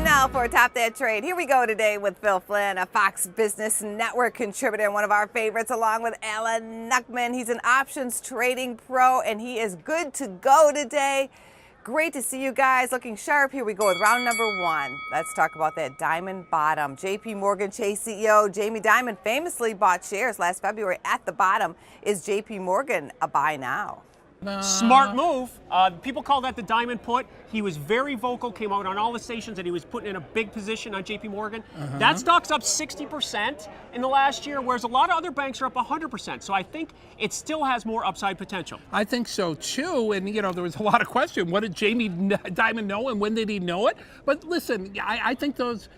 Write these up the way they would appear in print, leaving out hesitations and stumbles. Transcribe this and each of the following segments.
now for Top That Trade. Here we go today with Phil Flynn, a Fox Business Network contributor and one of our favorites, along with Alan Nuckman. He's an options trading pro, and he is good to go today. Great to see you guys looking sharp. Here we go with round number one. Let's talk about that diamond bottom. JP Morgan Chase CEO Jamie Dimon famously bought shares last February at the bottom. Is JP Morgan a buy now? Smart move. People call that the diamond put. He was very vocal, came out on all the stations that he was putting in a big position on JP Morgan. That stock's up 60% in the last year, whereas a lot of other banks are up 100%. So I think it still has more upside potential. I think so too. And there was a lot of question. What did Jamie Dimon know, and when did he know it? But listen, I think those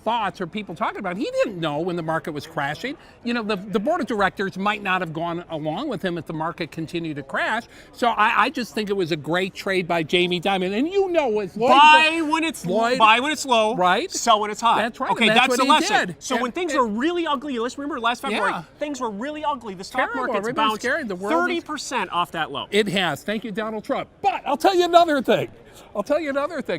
thoughts or people talking about, he didn't know when the market was crashing. The board of directors might not have gone along with him if the market continued to crash. So I just think it was a great trade by Jamie Dimon. And as Lloyd, buy when it's low, right? Sell when it's high. That's right. Okay, and that's what the he lesson. did. So when things were really ugly, let's remember last February, things were really ugly. The stock market's bounced 30% off that low. It has. Thank you, Donald Trump. But I'll tell you another thing.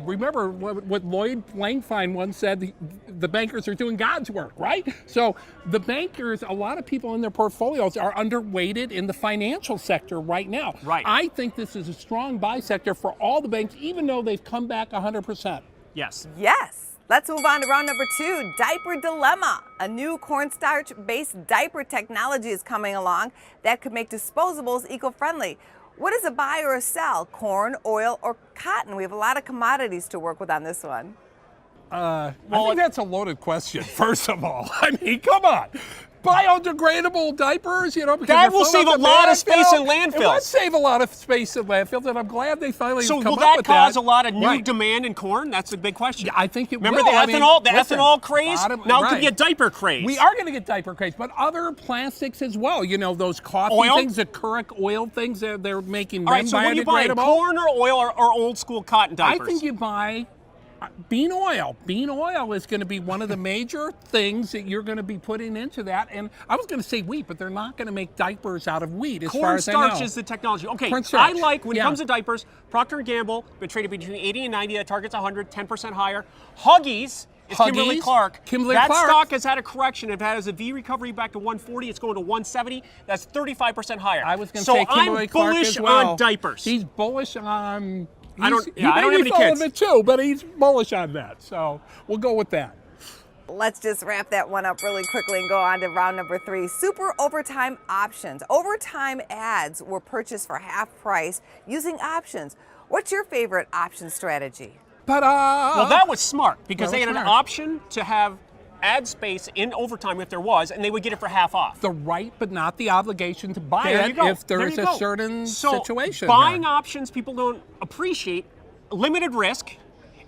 Remember what Lloyd Blankfein once said, the bankers are doing God's work, right? So the bankers, a lot of people in their portfolios are underweighted in the financial sector right now. Right. I think this is a strong buy sector for all the banks, even though they've come back 100%. Yes. Yes. Let's move on to round number two, Diaper Dilemma. A new cornstarch-based diaper technology is coming along that could make disposables eco-friendly. What is a buy or a sell? Corn, oil, or cotton? We have a lot of commodities to work with on this one. I think that's a loaded question, first of all. I mean, come on. Biodegradable diapers, because that will save a lot of space in landfills. It would save a lot of space in landfills, and I'm glad they finally come up with that. So will that cause a lot of new demand in corn? That's a big question. Yeah, I think it will. Remember the ethanol craze? Now it could be a diaper craze. We are going to get diaper craze, but other plastics as well. Those coffee things, the Keurig oil things they're making. All right, so what do you buy, corn or oil or old school cotton diapers? I think you buy bean oil. Bean oil is going to be one of the major things that you're going to be putting into that. And I was going to say wheat, but they're not going to make diapers out of wheat, as far as I know. Cornstarch is the technology. Okay, I like, when it comes to diapers, Procter & Gamble, been traded between 80 and 90, that target's 100, 10% higher. Huggies is Kimberly-Clark. That stock has had a correction. It has a V recovery back to 140. It's going to 170. That's 35% higher. I was going to say Kimberly-Clark as well. So I'm bullish on diapers. He's bullish on... I don't have any kids. It too, but he's bullish on that. So we'll go with that. Let's just wrap that one up really quickly and go on to round number three. Super overtime options. Overtime ads were purchased for half price using options. What's your favorite option strategy? Well, that was smart because they had an option to have ad space in overtime if there was, and they would get it for half off. The right, but not the obligation to buy it if there is a certain situation. Buying options people don't appreciate, limited risk,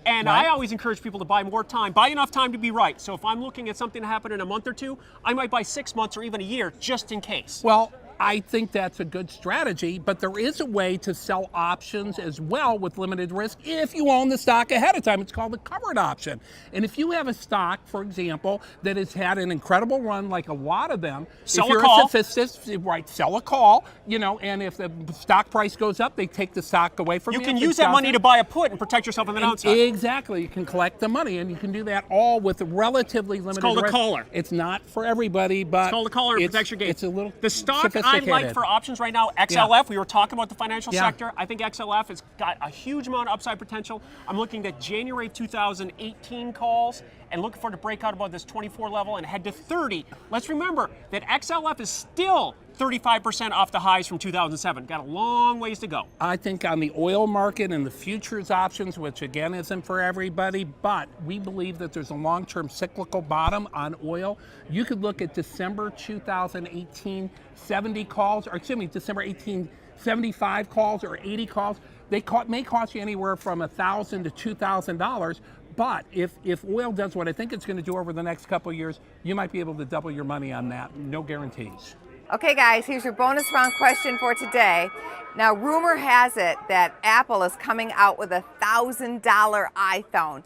and I always encourage people to buy more time, buy enough time to be right. So if I'm looking at something to happen in a month or two, I might buy 6 months or even a year just in case. Well, I think that's a good strategy, but there is a way to sell options as well with limited risk if you own the stock ahead of time. It's called a covered option. And if you have a stock, for example, that has had an incredible run, like a lot of them, sell a call. Sell a call, and if the stock price goes up, they take the stock away from you. You can use that money to buy a put and protect yourself on the downside. Exactly. You can collect the money, and you can do that all with relatively limited risk. It's called a caller. It's not for everybody, but it's called a caller. It protects your game. It's a little the stock I like for options right now, XLF. We were talking about the financial sector. I think XLF has got a huge amount of upside potential. I'm looking at January 2018 calls and looking for it to break out above this 24 level and head to 30. Let's remember that XLF is still 35% off the highs from 2007. Got a long ways to go. I think on the oil market and the futures options, which again isn't for everybody, but we believe that there's a long-term cyclical bottom on oil. You could look at December 2018 70 calls, or excuse me, December 18 75 calls or 80 calls. They may cost you anywhere from $1,000 to $2,000. But if oil does what I think it's going to do over the next couple of years, you might be able to double your money on that. No guarantees. Okay, guys, here's your bonus round question for today. Now, rumor has it that Apple is coming out with a $1,000 iPhone.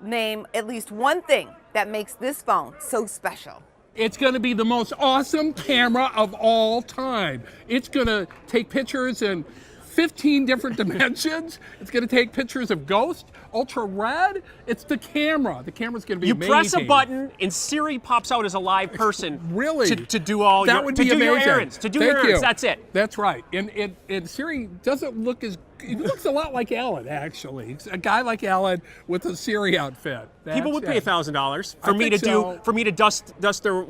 Name at least one thing that makes this phone so special. It's going to be the most awesome camera of all time. It's going to take pictures and 15 different dimensions. It's going to take pictures of ghosts, ultra red. It's the camera. The camera's going to be You amazing. press a button and Siri pops out as a live person. Really? To do all that your, would to be do your amazing. errands. To do Thank your errands. you. That's it. That's right. And Siri doesn't look as. It looks a lot like Alan, actually. It's a guy like Alan with a Siri outfit. People would pay $1,000 for me think to so. for me to dust their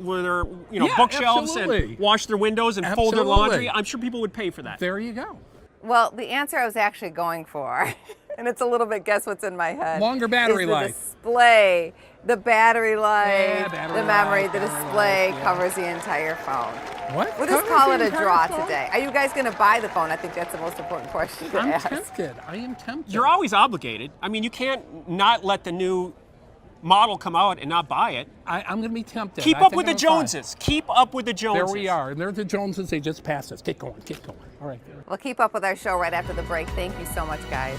Yeah, bookshelves absolutely. and wash their windows and fold their laundry. Absolutely. I'm sure people would pay for that. There you go. Well, the answer I was actually going for, and it's a little bit guess what's in my head. Longer battery is the life. Display, the battery life, battery the memory, life, the battery display life, yeah. covers the entire phone. What? We'll just Covers call the it a entire draw phone? today. Are you guys going to buy the phone? I think that's the most important question to I'm ask. tempted. I am tempted. You're always obligated. I mean, you can't not let the new model come out and not buy it. I'm going to be tempted. Keep I up think with the I'm gonna buy it. Joneses. Keep up with the Joneses. There we are. And they're the Joneses. They just passed us. Get going. Get going. All right. We'll keep up with our show right after the break. Thank you so much, guys.